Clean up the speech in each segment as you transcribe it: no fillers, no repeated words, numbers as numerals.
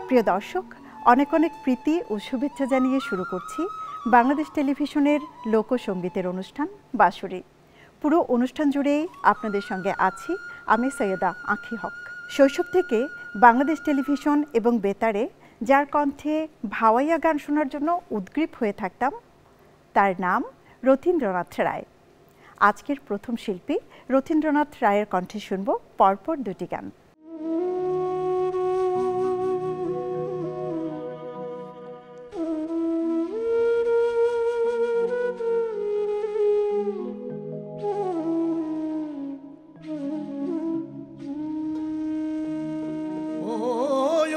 প্রিয় দর্শক, অনেক অনেক প্রীতি ও শুভেচ্ছা জানিয়ে শুরু করছি বাংলাদেশ টেলিভিশনের লোকসঙ্গীতের অনুষ্ঠান বাঁশুরি। পুরো অনুষ্ঠান জুড়েই আপনাদের সঙ্গে আছি আমি সৈয়দা আঁখি হক। শৈশব থেকে বাংলাদেশ টেলিভিশন এবং বেতারে যার কণ্ঠে ভাওয়াইয়া গান শোনার জন্য উদ্গ্রীব হয়ে থাকতাম, তার নাম রথীন্দ্রনাথ রায়। আজকের প্রথম শিল্পী রথীন্দ্রনাথ রায়ের কণ্ঠে শুনব পরপর দুটি গান।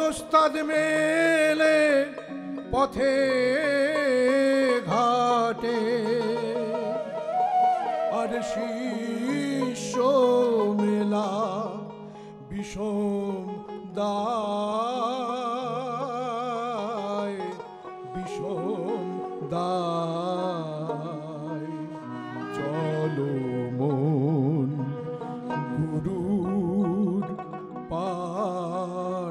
ওস্তাদ মেলে পথে ঘাটে আর শিষ্য মেলা বিষম দায় চলো মন গুরুর পাঠশালা।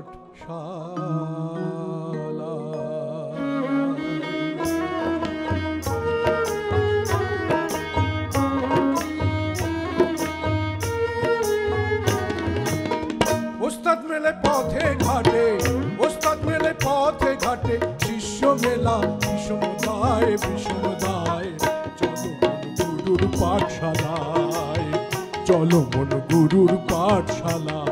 ওস্তাদ মেলে পথে ঘাটে, ওস্তাদ মেলে পথে ঘাটে, শিষ্য মেলা বিষমদায় চলো মন গুরুর পাঠশালায়, চলো মন গুরুর পাঠশালায়।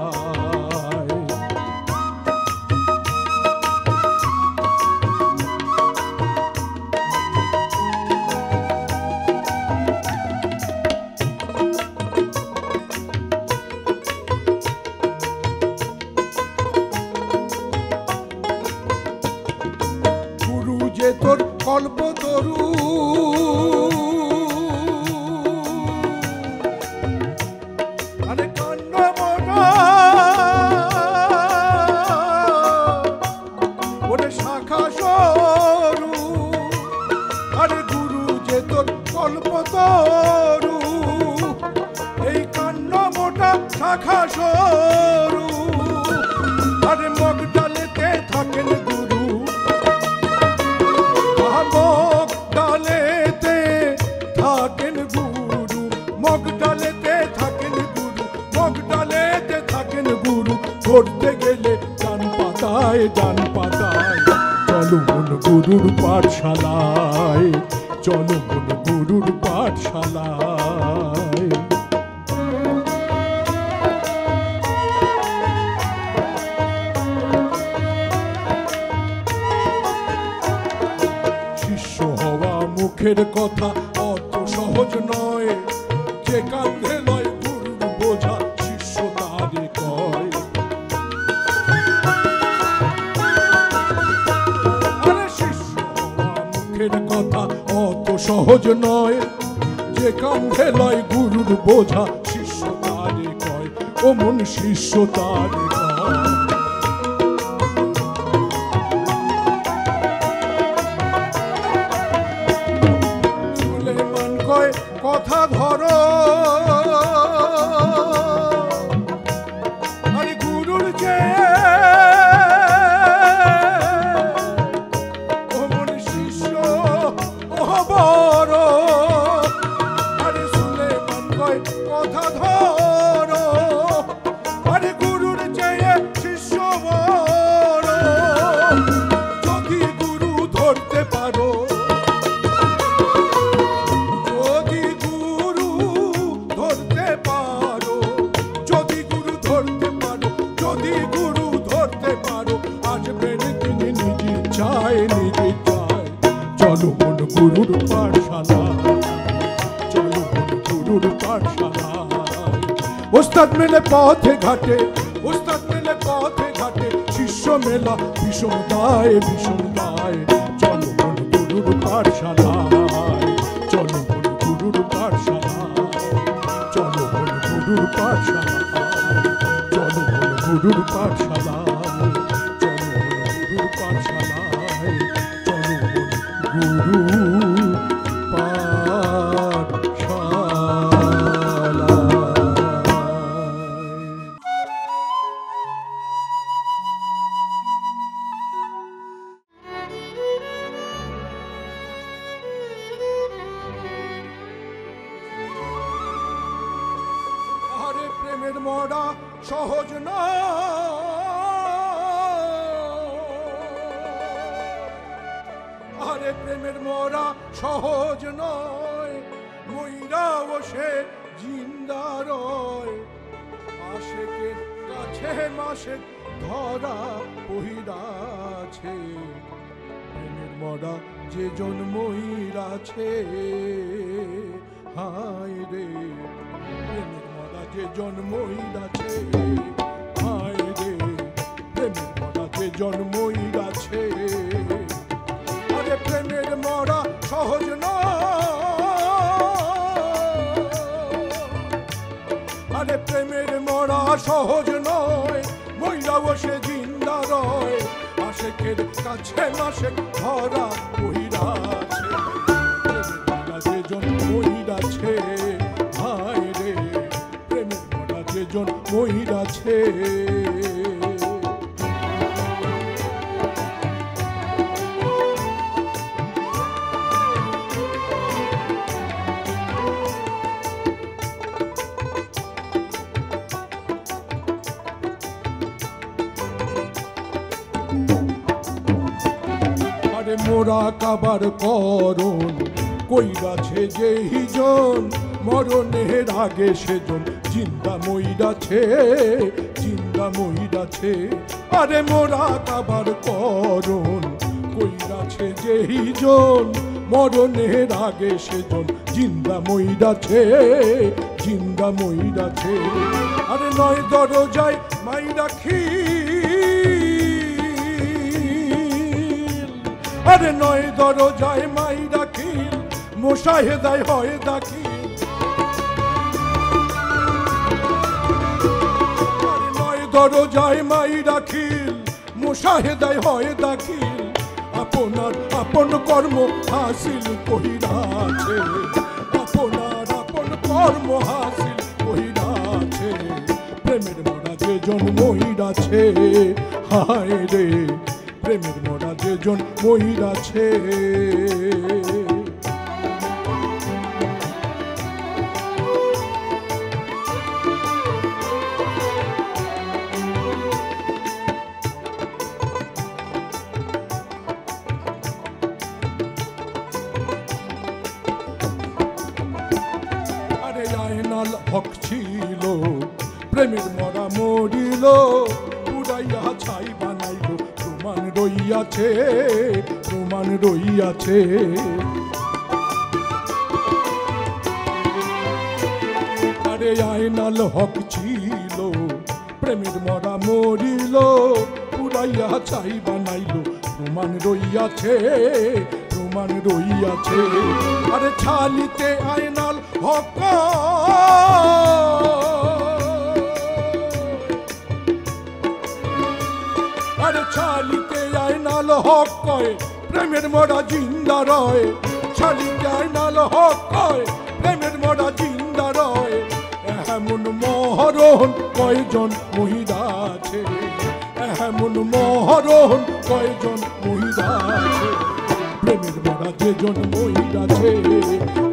গুরু যে তোর কল্পতরু, আরে কাণ্ড মোটা ওরে শাখা সরু, আরে গুরু যে তোর কল্পতরু, এই কাণ্ড মোটা শাখা সরু, আরে মগ ডালেতে থাকেন গুরু, মগ ডালেতে থাকেন গুরু, মগ ডালেতে থাকেন গুরু, মগ ডালেতে থাকেন গুরু, ধরতে গেলে ডান পাতায়, চলো মন গুরুর পাঠশালায়, চলো মন গুরুর পাঠশালায়। শিষ্য হওয়া মুখের কথা অত সহজ নয়, যে কাঁধে লয় গুরুর বোঝা শিষ্য তারে কয়। আরে শিষ্য হওয়া মুখের কথা অত সহজ নয়, যে কাঁধে লয় গুরুর বোঝা শিষ্য তারে কয়, ও মন শিষ্য তারে কয়। কথা ধরো আরে গুরুর যে ও মন শিষ্য ও বড়, আরে সুলেমান কয় কথা ধরো, আরে গুরুর যে শিষ্য বড়, যদি গুরু ধরতে পারো, চলো মন গুরুর পাঠশালায়, চলো মন গুরুর পাঠশালায়। ওস্তাদ মেলে পথে ঘাটে, ওস্তাদ মেলে পথে ঘাটে, শিষ্য মেলা বিষমদায়, চলো মন গুরুর পাঠশালায়, চলো মন গুরুর পাঠশালায়, চলো মন গুরুর পাঠশালায়, চলো মন গুরুর পাঠশালায়, চলো মন গুরুর পাঠশালায়, চলো মন গুরু পাঠশালায়। প্রেমের মরা সহজ নয়, আরে প্রেমের মরা সহজ নয়, মইরা বসে জিন্দা রয়, আশেকের কাছে মাসে ধরা পহিরাছে, প্রেমের মরা যে জন্মইরাছে, হায় রে প্রেমের মরা যে জন্মইরাছে, হায় রে প্রেমের মরা যে জন্মইরাছে, আরে প্রেমের মরা সহজ নয়, আরে প্রেমের মরা সহজ নয়, মইরা বসে জিন্দা রয়, আশেকের কাছে মাসে ধরা পহিরাছে, প্রেমের মরা যে জন্মইরাছে, হায় রে প্রেমের মরা যে জন্মইরাছে। মোরা কাবার করণ কইরাছে যে হিজন, মরণের আগে সেজন জিন্দা মইরাছে, জিন্দা মইরাছে, আরে মোরা কাবার করণ কইরাছে যে হিজন, মরণের আগে সেজন জিন্দা মইরাছে, জিন্দা মইরাছে, আরে নয় দরজায় মাই রাখি, আরে নয় দরজায় মাই রাখিল, মোশাহেদায় হয় দাখিল, আরে নয় দরজায় মাই রাখিল, মোশাহেদায় হয় দাখিল, আপনার আপন কর্ম হাসিল কহিরাছে, আপনার আপন কর্ম হাসিল কহিরাছে, প্রেমের মরা যে জন্মইরাছে, হায় রে প্রেমের মরা যে জন্মইরাছে। আরে আয়নাল হক ছিল, প্রেমের মরা মরিল, উড়াইয়া ছাই বানাইল, প্রমাণ রইয়াছে, প্রমাণ রইয়াছে, আরে আয়নাল হক ছিল, প্রেমের মরা মরিল, উড়াইয়া ছাই বানাইল, প্রমাণ রইয়াছে, প্রমাণ রইয়াছে, আরে ছালিতে আয়নাল হক, আরে ছালিতে আয়নাল হক কয়, প্রেমের মরা জিন্দা রয়, ছালিতে আয়নাল হক কয়, প্রেমের মরা জিন্দা রয়, এমন মহরণ কয়জন মহিলা আছে, এমন মহরণ কয়জন মহিলা আছে, প্রেমের মরা যে জন্মইরাছে,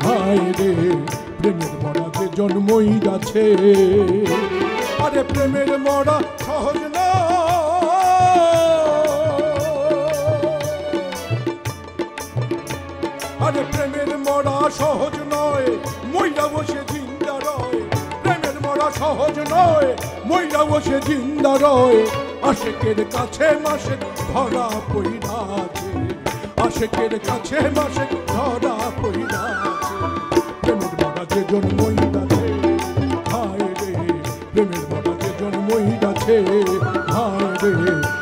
হায় রে প্রেমের মরা যে জন্মইরাছে, আরে প্রেমের মরা সহজ না, আরে প্রেমের মরা সহজ নয়, মইরা বসে জিন্দা রয়, প্রেমের মরা সহজ নয়, মইরা বসে জিন্দা রয়, আশেকের কাছে মাসে ধরা পইরাছে, আশেকের কাছে মাসে ধরা পইরাছে, প্রেমের মরা যে জন্মইরাছে, হায় রে প্রেমের মরা যে জন্মইরাছে, হায় রে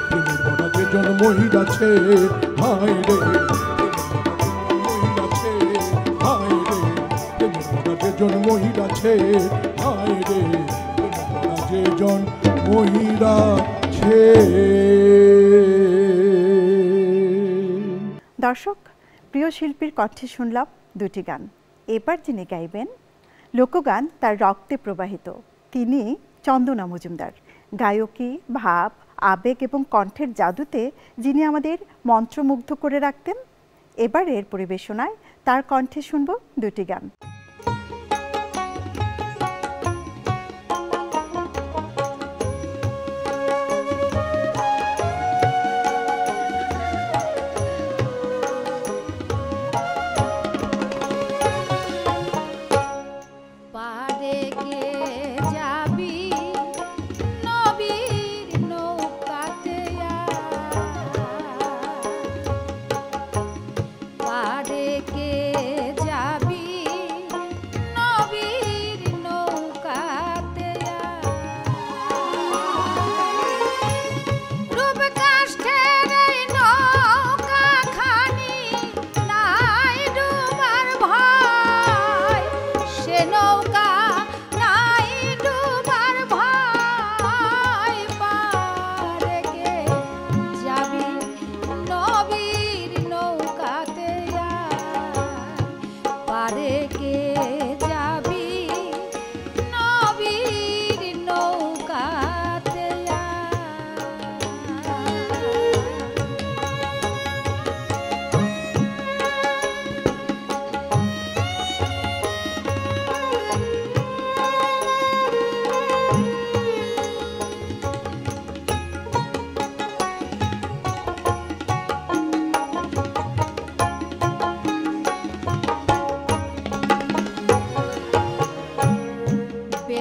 প্রেমের মরা যে জন্মইরাছে, হায় রে জন্মইরাছে, হায় রে যে জন্মইরাছে। দর্শক, প্রিয় শিল্পীর কণ্ঠে শুনলাম দুটি গান। এবার যিনি গাইবেন লোকগান তার রক্তে প্রবাহিত, তিনি চন্দনা মজুমদার। গায়কী, ভাব, আবেগ এবং কণ্ঠের জাদুতে যিনি আমাদের মন্ত্রমুগ্ধ করে রাখতেন, এবারের পরিবেশনায় তার কণ্ঠে শুনব দুটি গান।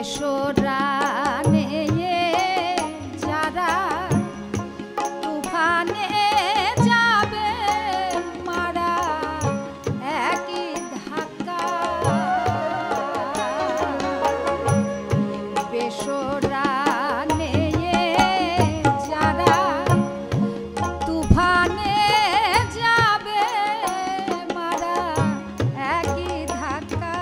বেসরানে যারা তুফানে যাবে মারা একই ধাক্কা বেসরানে যারা তুফানে যাবে মারা একই ধাক্কা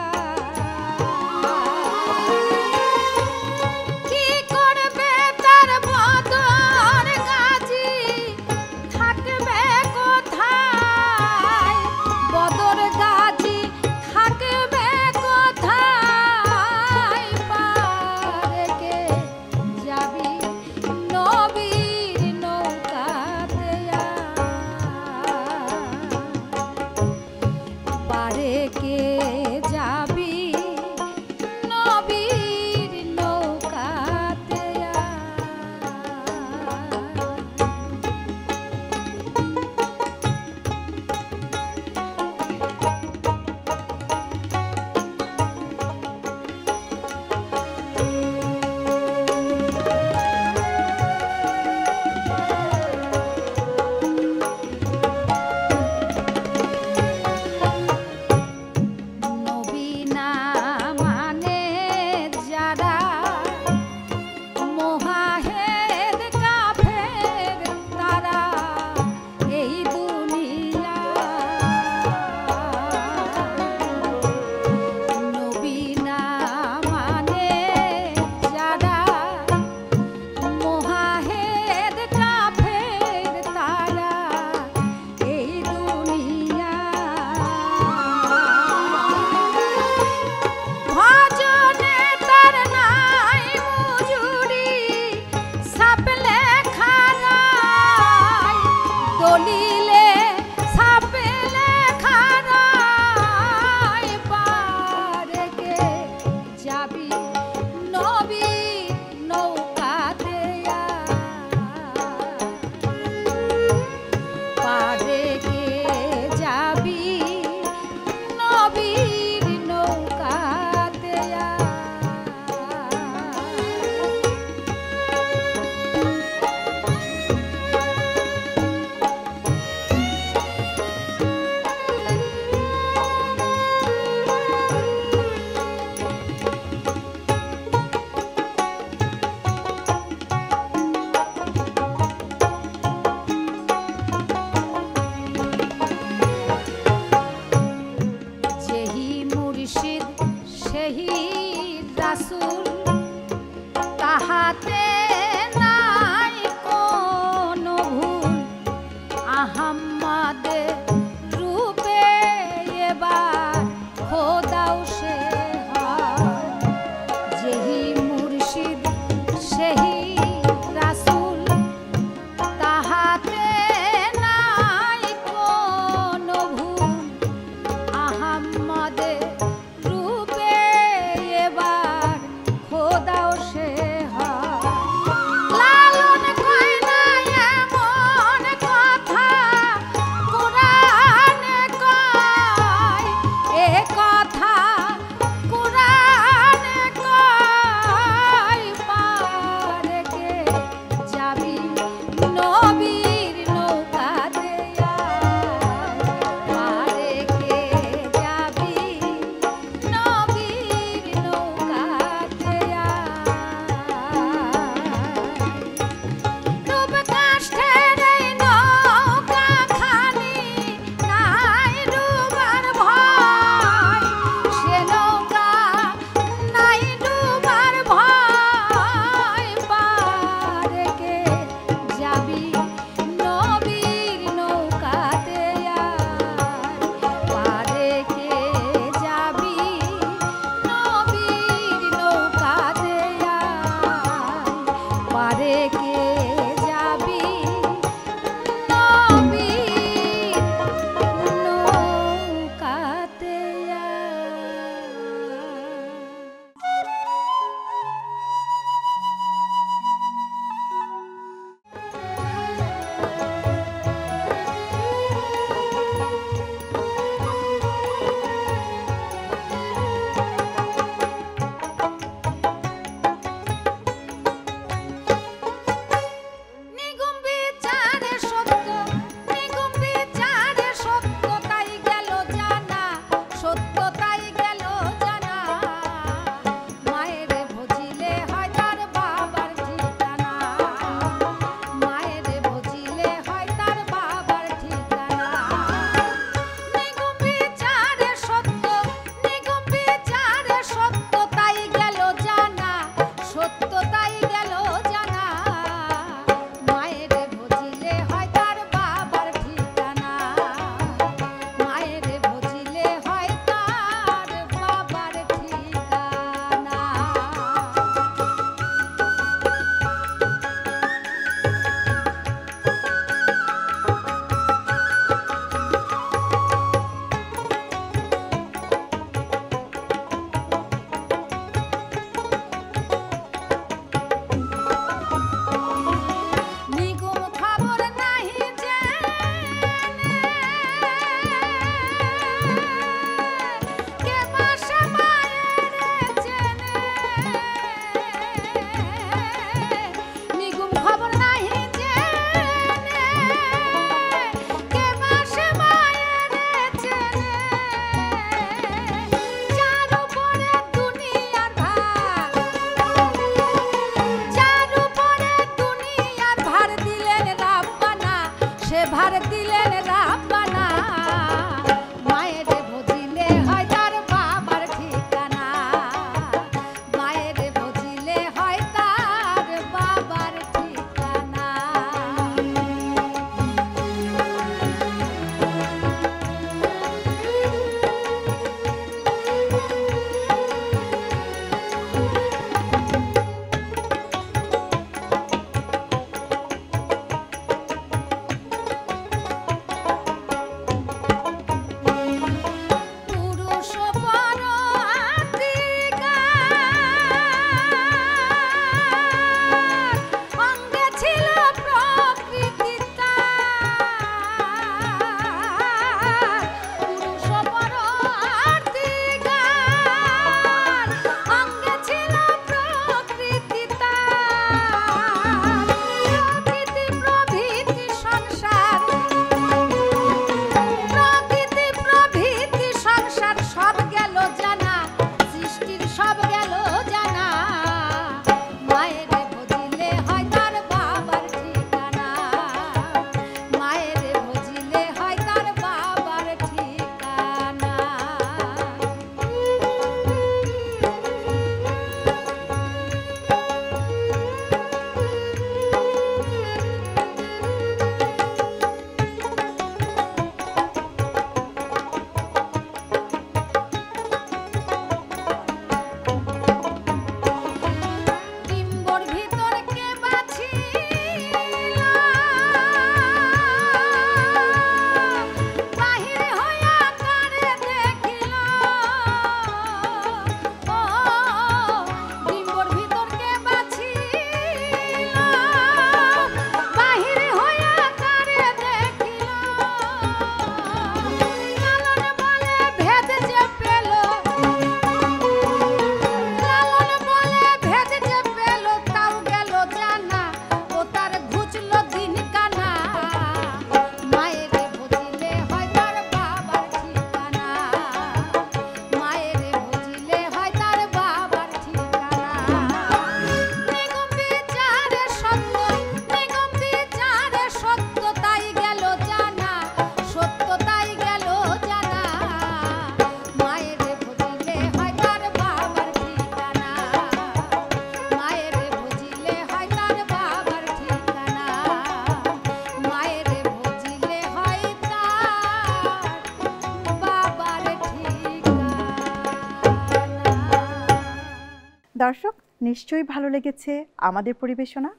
দর্শক, নিশ্চয়ই ভালো লেগেছে আমাদের পরিবেশনা।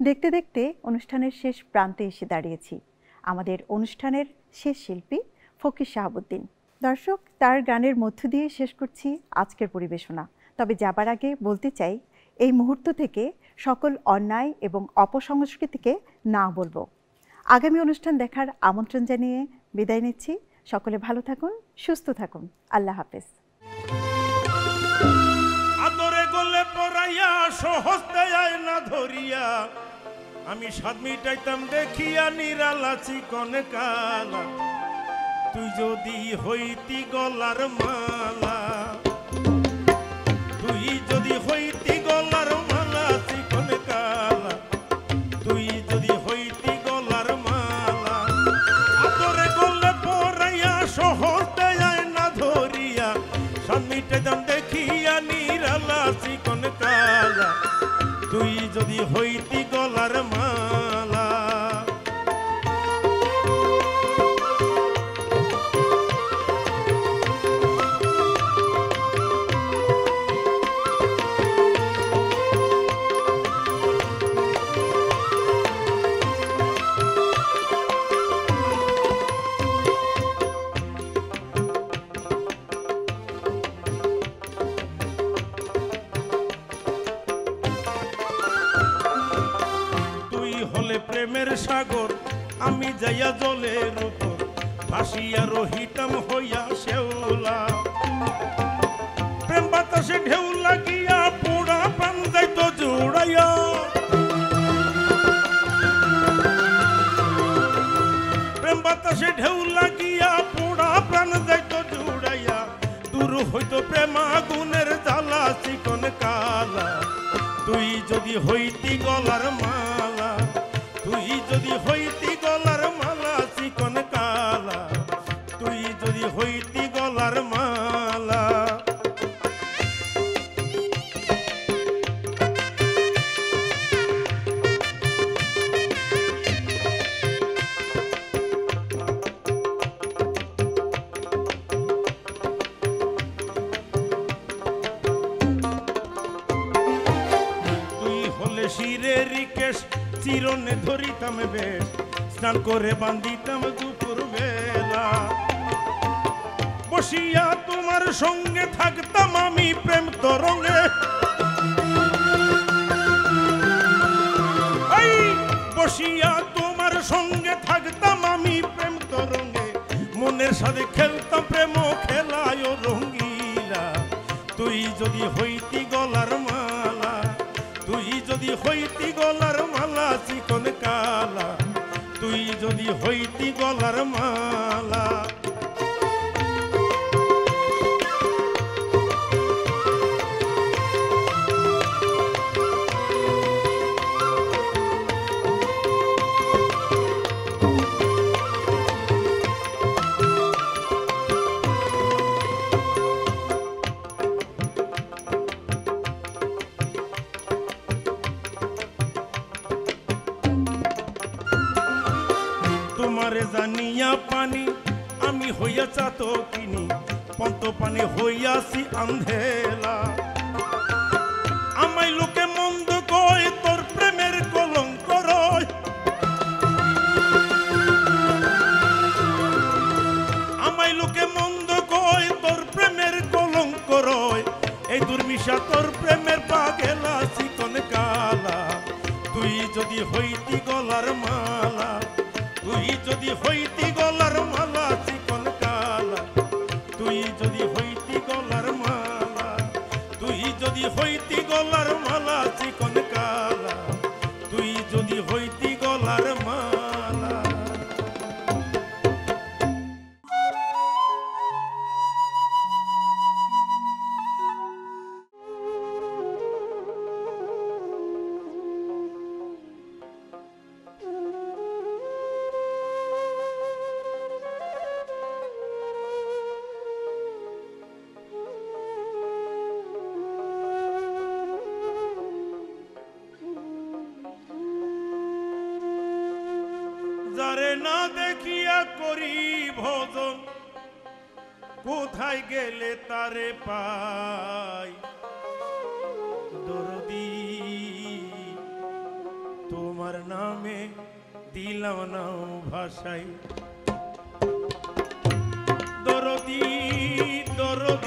দেখতে দেখতে অনুষ্ঠানের শেষ প্রান্তে এসে দাঁড়িয়েছি। আমাদের অনুষ্ঠানের শেষ শিল্পী ফকির শাহাবুদ্দিন। দর্শক, তার গানের মধ্য দিয়ে শেষ করছি আজকের পরিবেশনা। তবে যাবার আগে বলতে চাই, এই মুহূর্ত থেকে সকল অন্যায় এবং অপসংস্কৃতিকে না বলবো। আগামী অনুষ্ঠান দেখার আমন্ত্রণ জানিয়ে বিদায় নিচ্ছি। সকলে ভালো থাকুন, সুস্থ থাকুন। আল্লাহ হাফেজ। আদরে গলে পড়াইয়া সহজতে আয় না ধরিয়া, আমি স্বাদ মিটাইতাম দেখিয়া নিরালা চিকন কালা। তুই যদি হইতি গলার মালা, তুই যদি হইতি গলার মালা চিকন কালা, তুই যদি হইতি গলার মালা। আদরে গলে পড়াইয়া সহজতে আয় না ধরিয়া, স্বাদ মিটাইতাম দেখিয়া নিরালা চিকন কালা। তুই যদি হইতি গলার মালা। প্রেমের সাগর আমি যাইয়া জলের উপর ভাসিয়া রহিতাম হইয়া শেওলা। প্রেম বাতাসে ঢেউ লাগিয়া পোড়া প্রাণ যাইত জুড়াইয়া। প্রেম বাতাসে ঢেউ লাগিয়া পোড়া প্রাণ যাইত জুড়াইয়া। দূর হইত প্রেম আগুনের জ্বালা চিকন কালা। তুই যদি হইতি গলার মালা, তুই যদি হইতি গলার মালা চিকন কালা, তুই যদি হইতি গলার মালা। তুই হলে শিরের কেশ চিরনে ধরিতাম বেশ, স্নান করে বান্ধিতাম দুপুর বেলা। বসিয়া তোমার সঙ্গে থাকতাম আমি প্রেম তরঙ্গে। বসিয়া তোমার সঙ্গে থাকতাম আমি প্রেম তরঙ্গে। মনের সাথে খেলতাম প্রেম খেলায় রঙ্গিলা। তুই যদি হইতি গলার মালা, তুই যদি হইতি গলার মালা চিকন কালা, তুই যদি হইতি গলার মালা। তোমারে জানিয়া পানি আমি হইয়া চাত কিনি, পন্ত পানি হইয়াছি আন্ধেলা। আমায় লোকে মন্দ কয় তোর প্রেমের কলঙ্ক রয়। আমায় লোকে মন্দ কয় তোর প্রেমের কলঙ্ক রয়। এই দুর্মিশা তোর প্রেমের পাগেলা চিকন কালা। তুই যদি হইতি গলার মালা, তুই যদি হইতি গলার মালা চিকন কালা, তুই যদি হইতি গলার মালা, তুই যদি হইতি গলার মালা চিকন কালা, তুই যদি হইতি গলার মালা। যারে না দেখিয়া করি ভজন, কোথায় গেলে তারে পাই। তোমার নামে দিলাম নাও ভাষাই দরদি দরদি